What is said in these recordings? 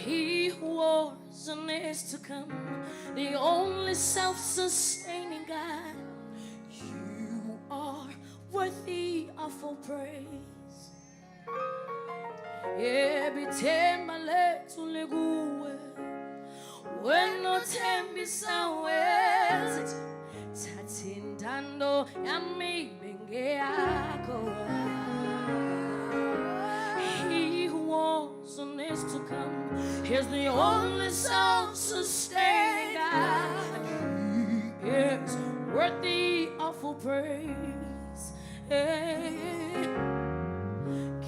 He and is to come, the only self-sustaining God. You are worthy of all praise. Ebithemba lethu likuwe, wena othembisa wenza, thatha intando yami ibenge yakho. He who was and is to come is the only self-sustaining God. He is worthy of all praise.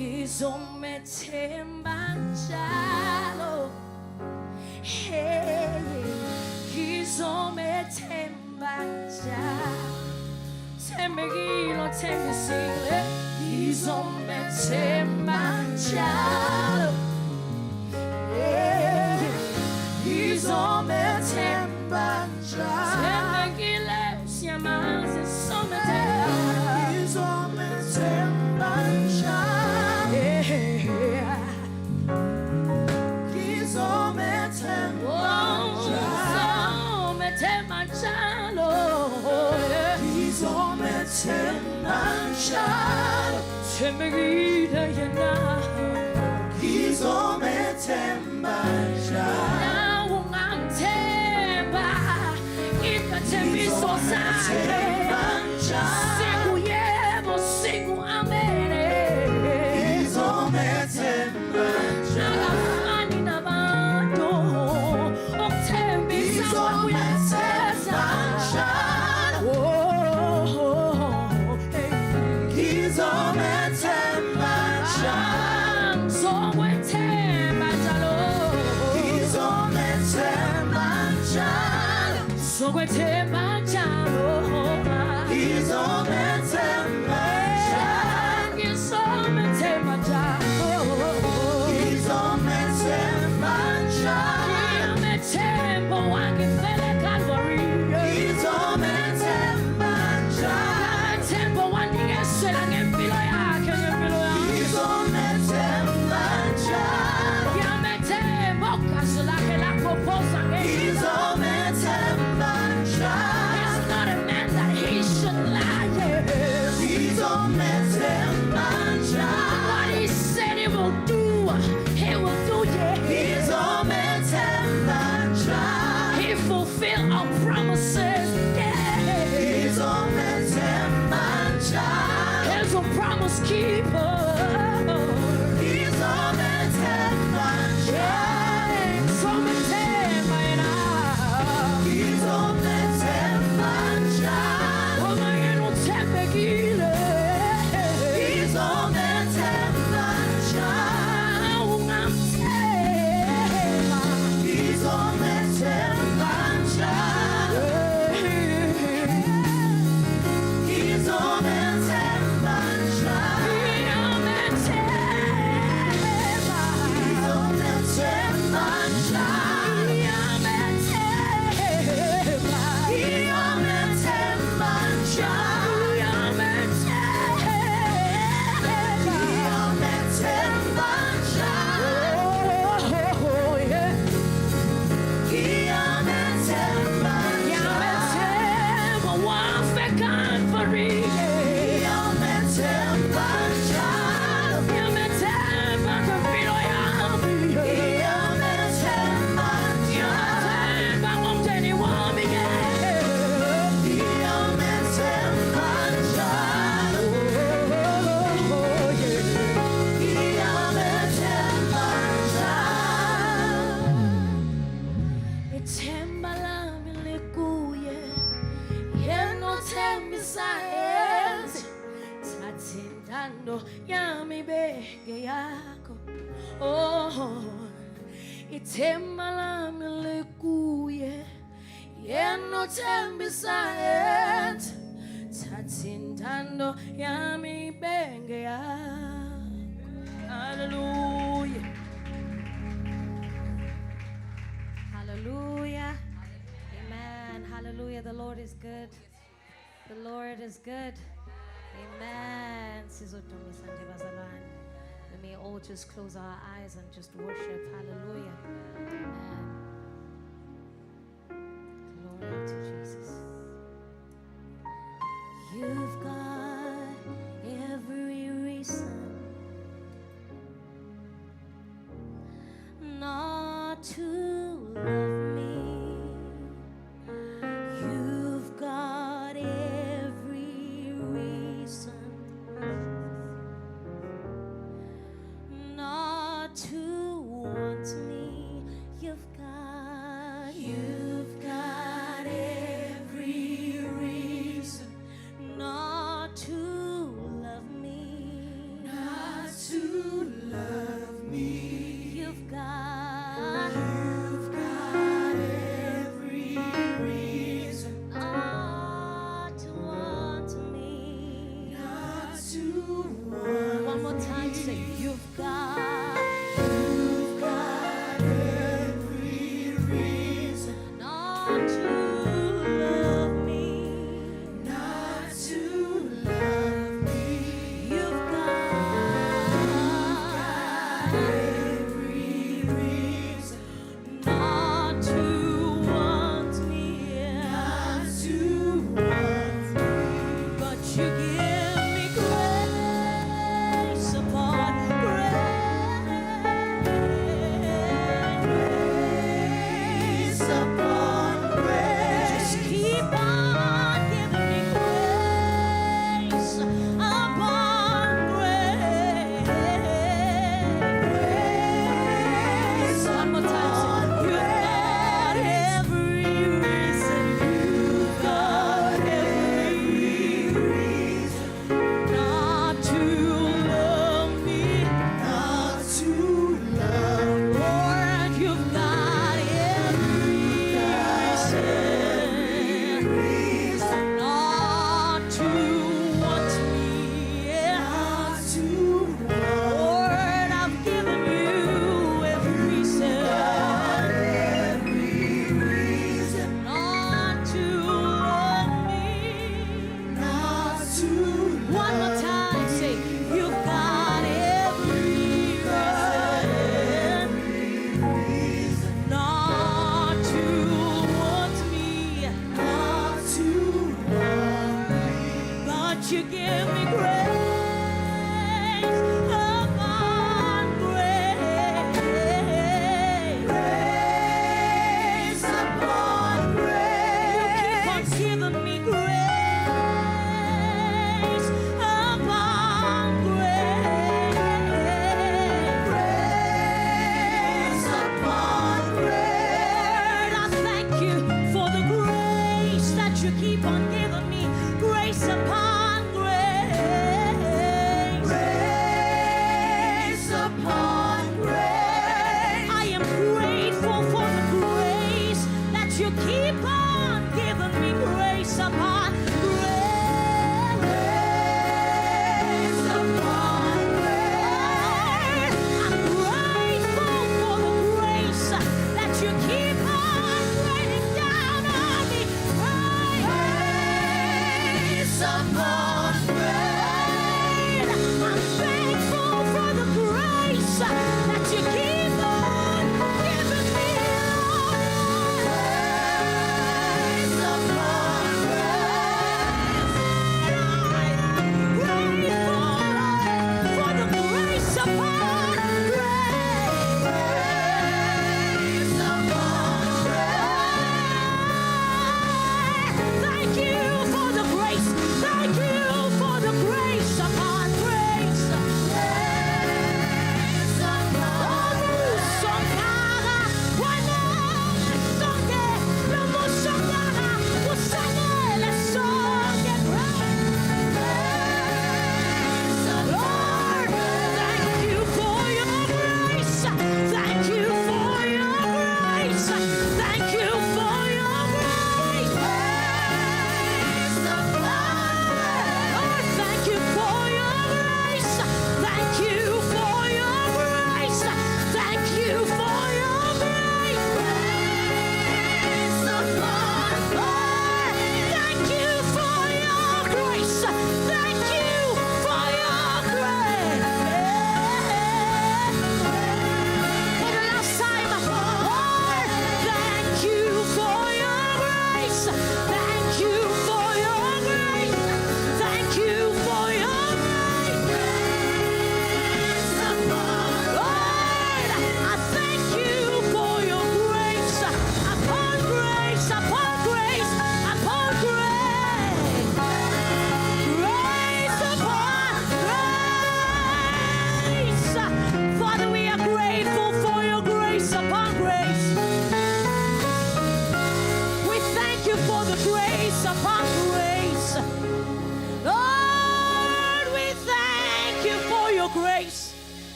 Ngizomethemba njalo, ngizomethemba njalo, thembekile othembisile, ngizomethemba njalo, ngizomethemba njalo, thembekile siyamazi somethemba, ngizomethemba njalo. Thembekile yena, ngizomethemba njalo. Nawe ungamthemba, ithembiso sakhe, singuyebo singu-amene. Ngizomethemba njalo, akafani nabantu, ukuthembisa kuyathetha njalo. Ngizomethemba njalo, ngizomethemba njalo, ngizomethemba njalo, ngizomethemba njalo, ngizomethemba njalo, ngizomethemba njalo, ngizomethemba njalo, ngiyamethemba wangifela Calvary, ngizomethemba njalo, ngiyamethemba wangingesela ngempilo yakhe, ngempilo yakhe, ngizomethemba njalo, ngiyamethemba ugazi lakhe lakhophoza ngizomethemba njalo. He's not a man that he should lie. Ngizomethemba njalo. What he said he will do, he will do, yeah. Ngizomethemba njalo. He fulfilled our promises, yeah. Ngizomethemba njalo. He's a promise keeper. Ngizomethemba njalo. Ngizomethemba yena. Ngizomethemba njalo. Uma yena uthembekile. Ngizomethemba njalo. Ungamthemba. Ngizomethemba njalo. Ngizomethemba njalo. Ngiyamethemba. Ngiyamethemba njalo. Ngiyamethemba njalo. Oh, yeah. Ngiyamethemba njalo. Wafika Calvary. Ngiyamethemba njalo. Ngiyamethemba ngempilo yami. Ngiyamethemba njalo. Ngomndeni wami, ngiyamethemba njalo. Ngiyamethemba njalo. Ithemba lami likuye, yena othembisa enze, thatha intando yami ibeke yakho. Oh, ithemba lami likuye, yena othembisa enze, thatha intando yami ibeke yakho. Hallelujah. Hallelujah. Amen. Hallelujah. The Lord is good. The Lord is good. Amen. Sizodumisa nje bazalwane. We may all just close our eyes and just worship. Hallelujah. Amen.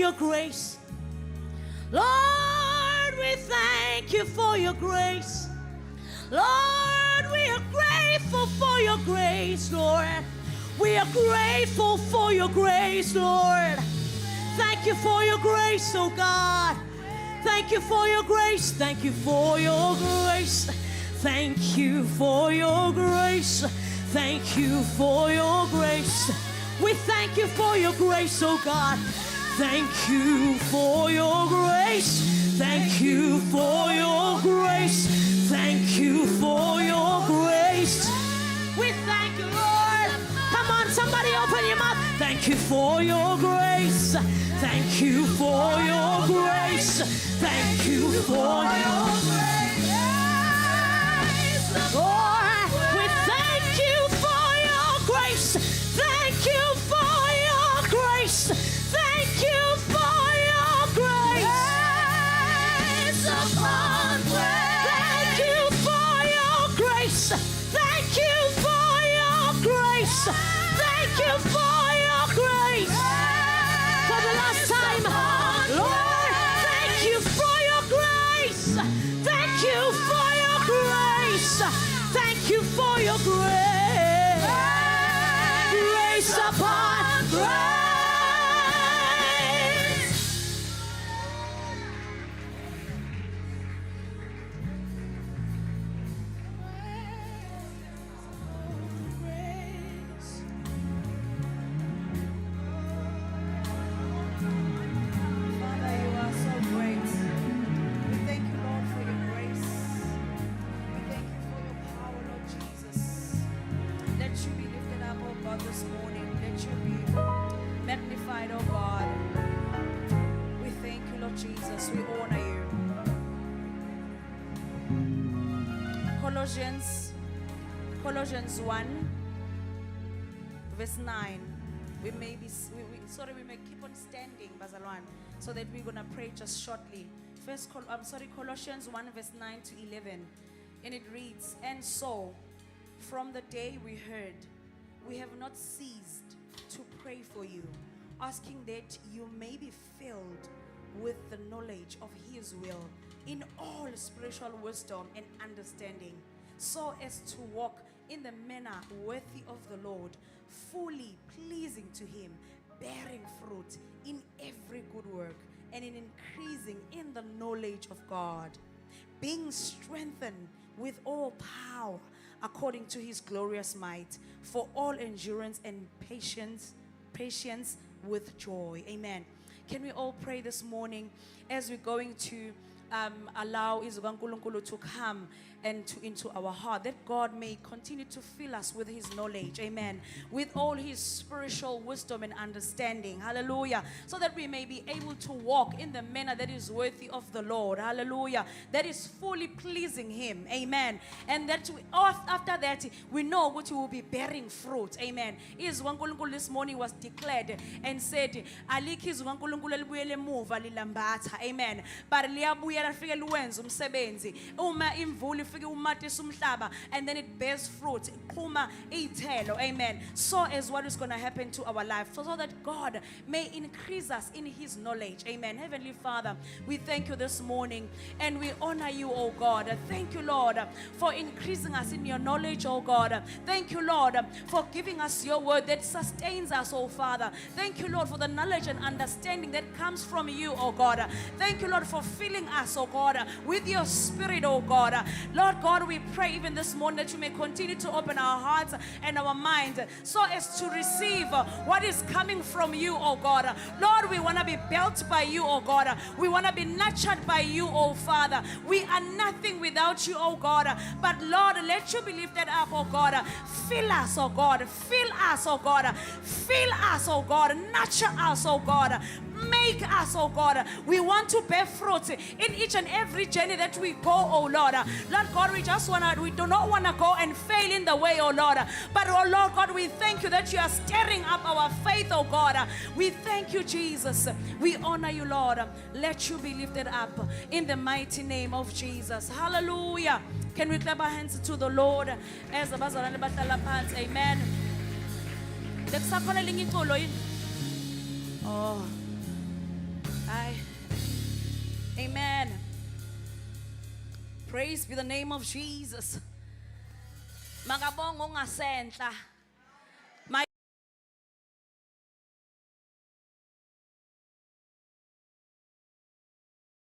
your grace. Lord, we thank you for your grace. Lord, we are grateful for your grace, Lord. We are grateful for your grace, Lord. Thank you for your grace, oh God. Thank you for your grace. Thank you for your grace. Thank you for your grace. Thank you for your grace. We thank you for your grace, oh God. Thank you for your grace. Thank you for your grace. Thank you for your grace. We thank you, Lord. Come on, somebody open your mouth. Thank you for your grace. Thank you for your grace. Thank you for your grace. Lord, we thank you for your grace. Thank you for your grace. Thank you for your grace. Grace upon grace. Thank you for your grace. Thank you for your grace. Thank you for your grace. For the last time, Lord, thank you for your grace. Thank you for your grace. Thank you for your grace. Grace upon grace. Father, you are so great. We thank you, Lord, for your grace. We thank you for your power, Lord Jesus. Let you be lifted up, oh God, this morning. Let you be magnified, oh God. We thank you, Lord Jesus. We honor you. Colossians 1, verse 9. We may keep on standing, Bazalwan, so that we're gonna pray just shortly. Colossians 1, verse 9 to 11, and it reads, "And so, from the day we heard, we have not ceased to pray for you, asking that you may be filled with the knowledge of His will, in all spiritual wisdom and understanding, so as to walk in the manner worthy of the Lord, fully pleasing to Him, bearing fruit in every good work, and in increasing in the knowledge of God, being strengthened with all power according to His glorious might, for all endurance and patience with joy." Amen. Can we all pray this morning as we're going to allow iZukaNkulunkulu to come and into our heart, that God may continue to fill us with His knowledge, amen, with all His spiritual wisdom and understanding, hallelujah, so that we may be able to walk in the manner that is worthy of the Lord, hallelujah, that is fully pleasing Him, amen, and that after that we know what we will be bearing fruit, amen. iZukaNkulunkulu this morning was declared and said, "Alikho iZukaNkulunkulu elibuyele emuva lilambatha," amen, but liyabuya lafike liwenza umsebenzi. Uma imvula ifike umatisa umhlaba and then it bears fruit, iqhuma iy'thelo, amen. So is what is going to happen to our life, so that God may increase us in His knowledge, amen. Heavenly Father, we thank you this morning and we honor you, oh God. Thank you, Lord, for increasing us in your knowledge, oh God. Thank you, Lord, for giving us your word that sustains us, oh Father. Thank you, Lord, for the knowledge and understanding that comes from you, oh God. Thank you, Lord, for filling us, oh God, with your spirit, oh God. Lord God, we pray even this morning that you may continue to open our hearts and our minds so as to receive what is coming from you, oh God. Lord, we want to be built by you, oh God. We want to be nurtured by you, oh Father. We are nothing without you, oh God. But Lord, let you be lifted up, oh God. Fill us, oh God. Fill us, oh God. Fill us, oh God. Nurture us, oh God. Make us, oh God. We want to bear fruit in each and every journey that we go, oh Lord. Lord God, we do not want to go and fail in the way, oh Lord. But oh Lord God, we thank you that you are stirring up our faith, oh God. We thank you, Jesus. We honor you, Lord. Let you be lifted up in the mighty name of Jesus. Hallelujah. Can we clap our hands to the Lord as the bazalwane bahlala phansi? Amen. Oh. Amen. Praise be the name of Jesus. Makabongo ngasentla.